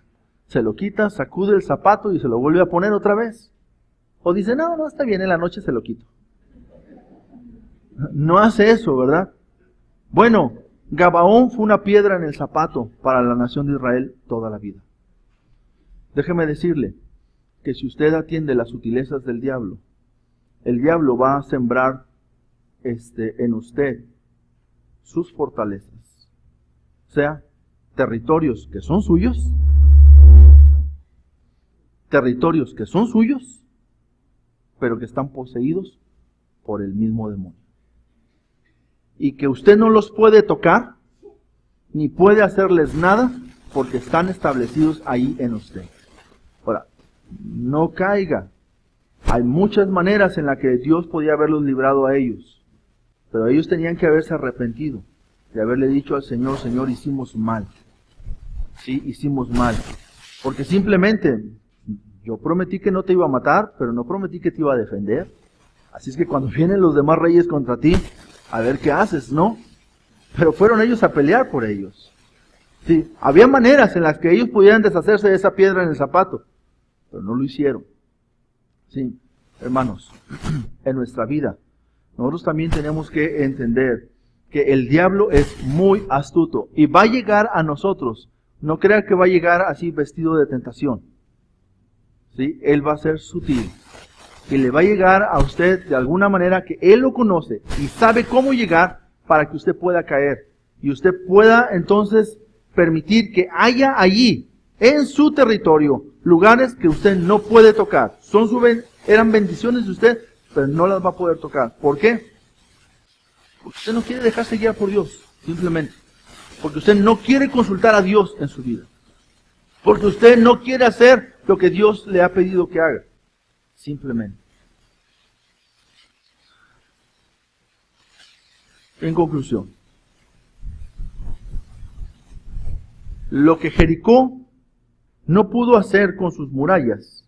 Se lo quita, sacude el zapato y se lo vuelve a poner otra vez. O dice, no, está bien, en la noche se lo quito. No hace eso, ¿verdad? Bueno, Gabaón fue una piedra en el zapato para la nación de Israel toda la vida. Déjeme decirle que si usted atiende las sutilezas del diablo, el diablo va a sembrar en usted sus fortalezas. O sea, territorios que son suyos, pero que están poseídos por el mismo demonio. Y que usted no los puede tocar, ni puede hacerles nada, porque están establecidos ahí en usted. Ahora, no caiga. Hay muchas maneras en las que Dios podía haberlos librado a ellos, pero ellos tenían que haberse arrepentido, de haberle dicho al Señor, Señor, hicimos mal. Sí, hicimos mal. Porque simplemente, yo prometí que no te iba a matar, pero no prometí que te iba a defender. Así es que cuando vienen los demás reyes contra ti, a ver qué haces, ¿no? Pero fueron ellos a pelear por ellos. Sí, había maneras en las que ellos pudieran deshacerse de esa piedra en el zapato, pero no lo hicieron. Sí, hermanos, en nuestra vida, nosotros también tenemos que entender que el diablo es muy astuto y va a llegar a nosotros. No crea que va a llegar así vestido de tentación. ¿Sí? Él va a ser sutil. Y le va a llegar a usted de alguna manera que Él lo conoce y sabe cómo llegar para que usted pueda caer. Y usted pueda entonces permitir que haya allí, en su territorio, lugares que usted no puede tocar. Eran bendiciones de usted, pero no las va a poder tocar. ¿Por qué? Porque usted no quiere dejarse guiar por Dios, simplemente. Porque usted no quiere consultar a Dios en su vida. Porque usted no quiere hacer lo que Dios le ha pedido que haga. Simplemente. En conclusión, lo que Jericó no pudo hacer con sus murallas,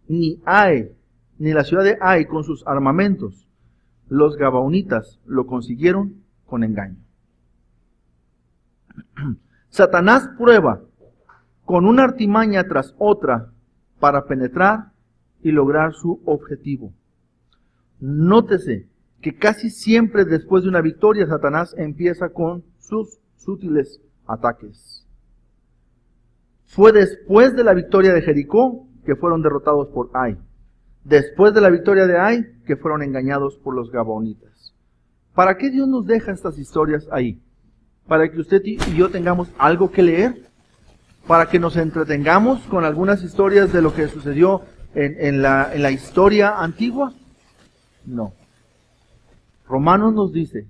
ni la ciudad de Ai con sus armamentos, los gabaonitas lo consiguieron con engaño. Satanás prueba con una artimaña tras otra para penetrar y lograr su objetivo. Nótese que casi siempre después de una victoria Satanás empieza con sus sutiles ataques. Fue después de la victoria de Jericó que fueron derrotados por Ai. Después de la victoria de Ai que fueron engañados por los gabaonitas. ¿Para qué Dios nos deja estas historias ahí? ¿Para que usted y yo tengamos algo que leer? ¿Para que nos entretengamos con algunas historias de lo que sucedió en la historia antigua? No. Romanos nos dice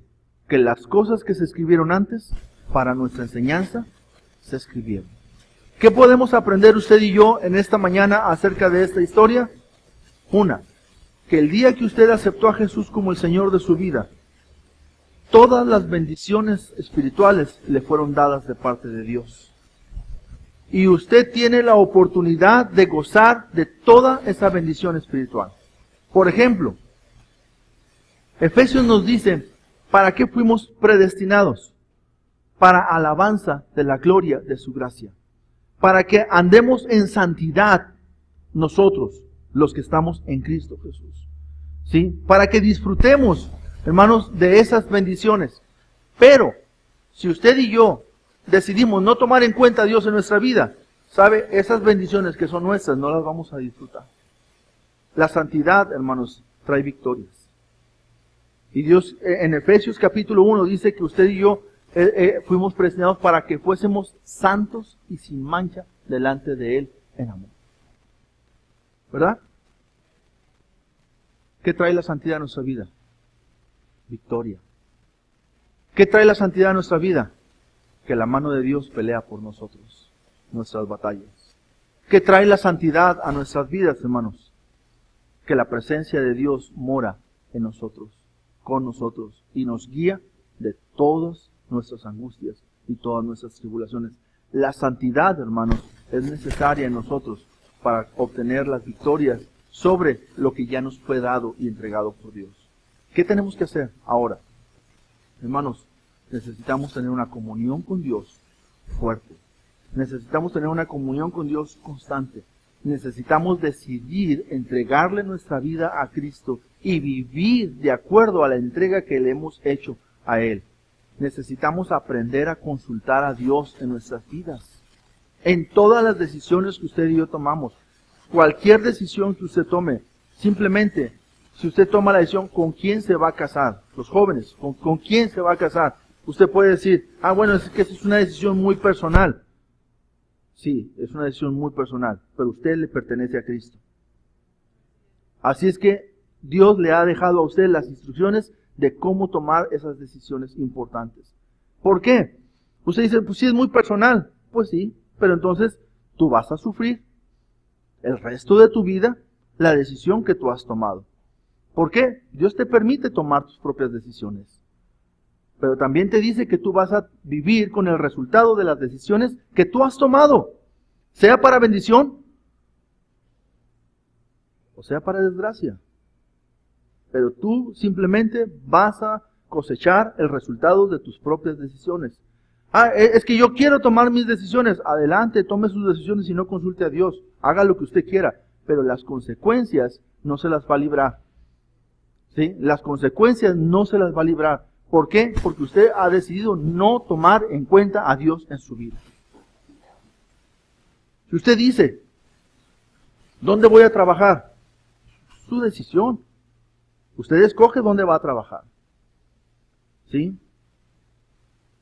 que las cosas que se escribieron antes, para nuestra enseñanza, se escribieron. ¿Qué podemos aprender usted y yo en esta mañana acerca de esta historia? Una, que el día que usted aceptó a Jesús como el Señor de su vida, todas las bendiciones espirituales le fueron dadas de parte de Dios. Y usted tiene la oportunidad de gozar de toda esa bendición espiritual. Por ejemplo, Efesios nos dice, ¿para qué fuimos predestinados? Para alabanza de la gloria de su gracia. Para que andemos en santidad nosotros, los que estamos en Cristo Jesús. ¿Sí? Para que disfrutemos, hermanos, de esas bendiciones. Pero, si usted y yo decidimos no tomar en cuenta a Dios en nuestra vida, ¿sabe? Esas bendiciones que son nuestras no las vamos a disfrutar. La santidad, hermanos, trae victorias. Y Dios, en Efesios capítulo 1, dice que usted y yo fuimos predestinados para que fuésemos santos y sin mancha delante de Él en amor. ¿Verdad? ¿Qué trae la santidad a nuestra vida? Victoria. ¿Qué trae la santidad a nuestra vida? Que la mano de Dios pelea por nosotros, nuestras batallas. ¿Qué trae la santidad a nuestras vidas, hermanos? que la presencia de Dios mora en nosotros, con nosotros, y nos guía de todas nuestras angustias y todas nuestras tribulaciones. La santidad, hermanos, es necesaria en nosotros para obtener las victorias sobre lo que ya nos fue dado y entregado por Dios. ¿Qué tenemos que hacer ahora? Hermanos, necesitamos tener una comunión con Dios fuerte. Necesitamos tener una comunión con Dios constante. Necesitamos decidir entregarle nuestra vida a Cristo y vivir de acuerdo a la entrega que le hemos hecho a Él. Necesitamos aprender a consultar a Dios en nuestras vidas. En todas las decisiones que usted y yo tomamos, cualquier decisión que usted tome, simplemente, si usted toma la decisión con quién se va a casar, los jóvenes, con quién se va a casar, usted puede decir, bueno, es que esa es una decisión muy personal. Sí, es una decisión muy personal, pero usted le pertenece a Cristo. Así es que Dios le ha dejado a usted las instrucciones de cómo tomar esas decisiones importantes. ¿Por qué? Usted dice, pues sí, es muy personal. Pues sí, pero entonces tú vas a sufrir el resto de tu vida la decisión que tú has tomado. ¿Por qué? Dios te permite tomar tus propias decisiones. Pero también te dice que tú vas a vivir con el resultado de las decisiones que tú has tomado. Sea para bendición o sea para desgracia. Pero tú simplemente vas a cosechar el resultado de tus propias decisiones. Es que yo quiero tomar mis decisiones. Adelante, tome sus decisiones y no consulte a Dios. Haga lo que usted quiera. Pero las consecuencias no se las va a librar. ¿Sí? Las consecuencias no se las va a librar. ¿Por qué? Porque usted ha decidido no tomar en cuenta a Dios en su vida. Si usted dice, ¿dónde voy a trabajar? Su decisión. Usted escoge dónde va a trabajar. ¿Sí?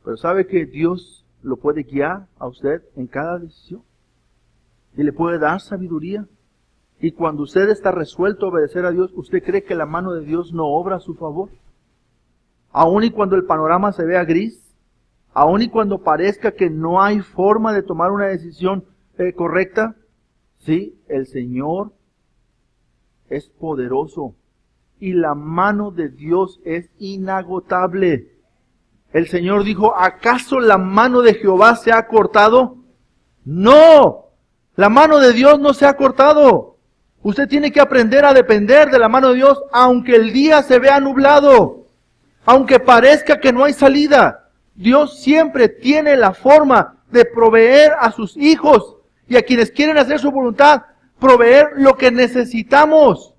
Pero sabe que Dios lo puede guiar a usted en cada decisión. Y le puede dar sabiduría. Y cuando usted está resuelto a obedecer a Dios, ¿usted cree que la mano de Dios no obra a su favor? Aun y cuando el panorama se vea gris, aun y cuando parezca que no hay forma de tomar una decisión correcta, sí, el Señor es poderoso y la mano de Dios es inagotable. El Señor dijo, ¿acaso la mano de Jehová se ha cortado? No, la mano de Dios no se ha cortado. Usted tiene que aprender a depender de la mano de Dios, aunque el día se vea nublado, aunque parezca que no hay salida. Dios siempre tiene la forma de proveer a sus hijos y a quienes quieren hacer su voluntad, proveer lo que necesitamos.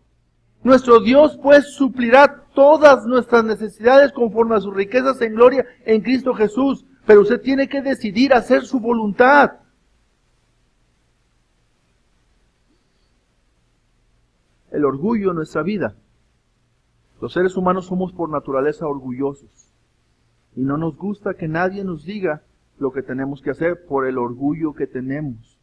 Nuestro Dios pues suplirá todas nuestras necesidades conforme a sus riquezas en gloria en Cristo Jesús. Pero usted tiene que decidir hacer su voluntad. El orgullo en nuestra vida. Los seres humanos somos por naturaleza orgullosos. Y no nos gusta que nadie nos diga lo que tenemos que hacer por el orgullo que tenemos.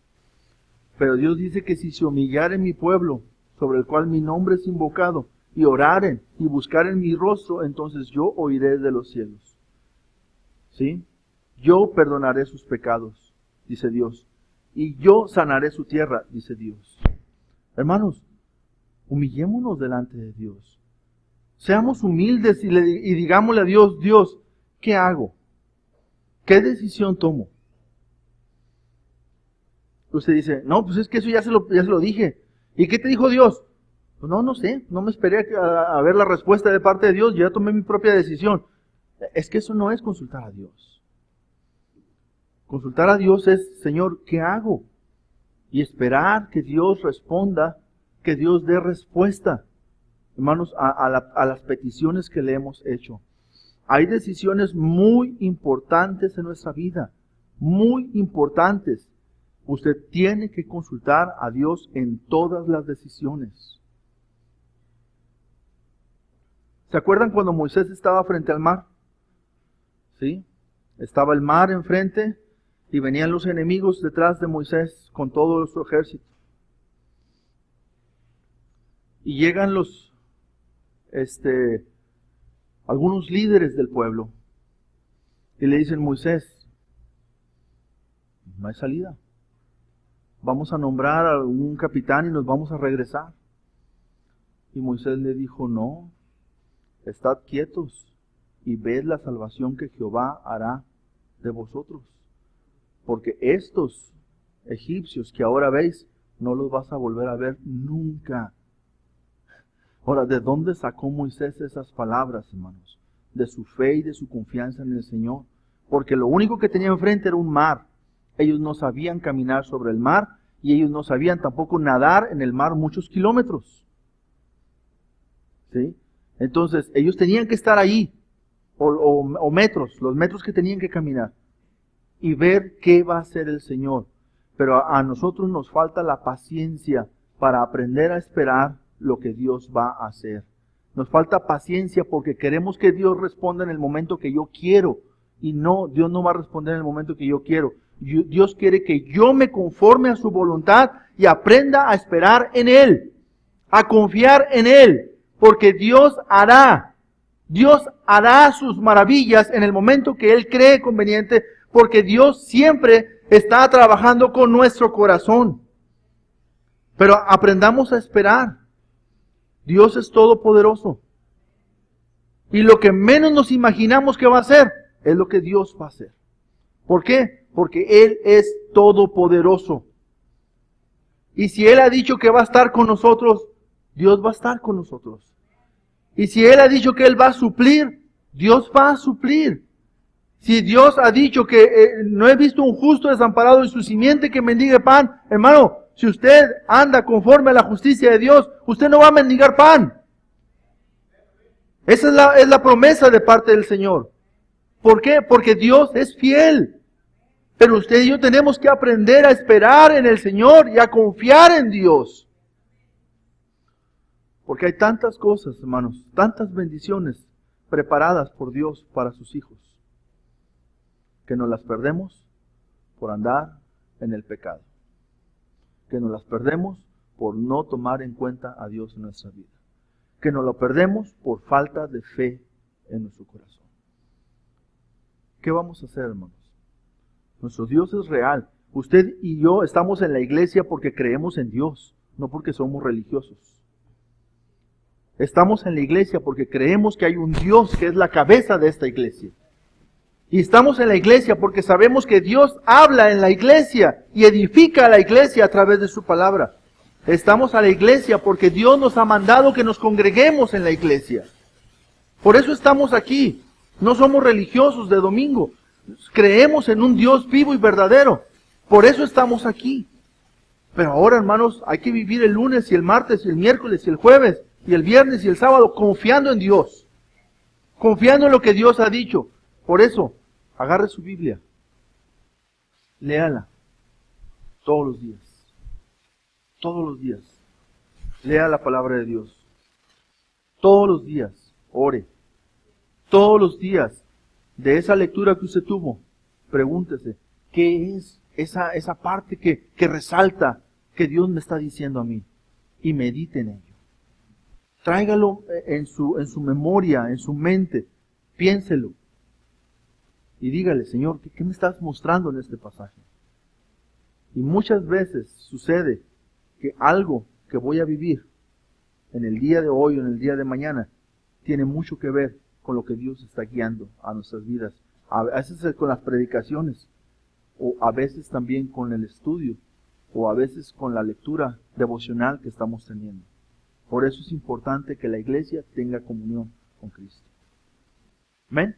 Pero Dios dice que si se humillaren mi pueblo, sobre el cual mi nombre es invocado, y oraren y buscaren mi rostro, entonces yo oiré de los cielos. ¿Sí? Yo perdonaré sus pecados, dice Dios. Y yo sanaré su tierra, dice Dios. Hermanos, humillémonos delante de Dios. Seamos humildes y digámosle a Dios, Dios, ¿qué hago? ¿Qué decisión tomo? Usted dice, no, pues es que eso ya se lo dije. ¿Y qué te dijo Dios? Pues no sé, no me esperé a ver la respuesta de parte de Dios, yo ya tomé mi propia decisión. Es que eso no es consultar a Dios. Consultar a Dios es, Señor, ¿qué hago? Y esperar que Dios responda, que Dios dé respuesta, hermanos, a las peticiones que le hemos hecho. Hay decisiones muy importantes en nuestra vida, muy importantes. Usted tiene que consultar a Dios en todas las decisiones. ¿Se acuerdan cuando Moisés estaba frente al mar? ¿Sí? Estaba el mar enfrente y venían los enemigos detrás de Moisés con todo su ejército. Y llegan algunos líderes del pueblo y le dicen, Moisés, no hay salida. Vamos a nombrar a un capitán y nos vamos a regresar. Y Moisés le dijo, no, estad quietos y ved la salvación que Jehová hará de vosotros. Porque estos egipcios que ahora veis, no los vas a volver a ver nunca. Ahora, ¿de dónde sacó Moisés esas palabras, hermanos? De su fe y de su confianza en el Señor. Porque lo único que tenía enfrente era un mar. Ellos no sabían caminar sobre el mar y ellos no sabían tampoco nadar en el mar muchos kilómetros. ¿Sí? Entonces, ellos tenían que estar ahí, o metros, los metros que tenían que caminar, y ver qué va a hacer el Señor. Pero a nosotros nos falta la paciencia para aprender a esperar lo que Dios va a hacer. Nos falta paciencia porque queremos que Dios responda en el momento que yo quiero. Y no, Dios no va a responder en el momento que yo quiero. Dios quiere que yo me conforme a su voluntad y aprenda a esperar en Él, a confiar en Él, porque Dios hará sus maravillas en el momento que Él cree conveniente, porque Dios siempre está trabajando con nuestro corazón. Pero aprendamos a esperar. Dios es todopoderoso. Y lo que menos nos imaginamos que va a hacer, es lo que Dios va a hacer. ¿Por qué? Porque Él es todopoderoso. Y si Él ha dicho que va a estar con nosotros, Dios va a estar con nosotros. Y si Él ha dicho que Él va a suplir, Dios va a suplir. Si Dios ha dicho que no he visto un justo desamparado y su simiente que mendigue pan, hermano, si usted anda conforme a la justicia de Dios, usted no va a mendigar pan. Esa es la promesa de parte del Señor. ¿Por qué? Porque Dios es fiel. Pero usted y yo tenemos que aprender a esperar en el Señor y a confiar en Dios. Porque hay tantas cosas, hermanos, tantas bendiciones preparadas por Dios para sus hijos, que nos las perdemos por andar en el pecado. Que nos las perdemos por no tomar en cuenta a Dios en nuestra vida. Que nos lo perdemos por falta de fe en nuestro corazón. ¿Qué vamos a hacer, hermanos? Nuestro Dios es real. Usted y yo estamos en la iglesia porque creemos en Dios, no porque somos religiosos. Estamos en la iglesia porque creemos que hay un Dios que es la cabeza de esta iglesia. Y estamos en la iglesia porque sabemos que Dios habla en la iglesia y edifica a la iglesia a través de su palabra. Estamos a la iglesia porque Dios nos ha mandado que nos congreguemos en la iglesia. Por eso estamos aquí. No somos religiosos de domingo. Creemos en un Dios vivo y verdadero. Por eso estamos aquí. Pero ahora, hermanos, hay que vivir el lunes y el martes y el miércoles y el jueves y el viernes y el sábado confiando en Dios. Confiando en lo que Dios ha dicho. Por eso, agarre su Biblia. Léala. Todos los días. Todos los días. Lea la palabra de Dios. Todos los días. Ore. Todos los días. De esa lectura que usted tuvo, pregúntese, ¿qué es esa parte que resalta que Dios me está diciendo a mí? Y medite en ello. Tráigalo en su memoria, en su mente. Piénselo. Y dígale, Señor, ¿qué me estás mostrando en este pasaje? Y muchas veces sucede que algo que voy a vivir en el día de hoy o en el día de mañana tiene mucho que ver con lo que Dios está guiando a nuestras vidas. A veces con las predicaciones, o a veces también con el estudio, o a veces con la lectura devocional que estamos teniendo. Por eso es importante que la iglesia tenga comunión con Cristo. ¿Amén?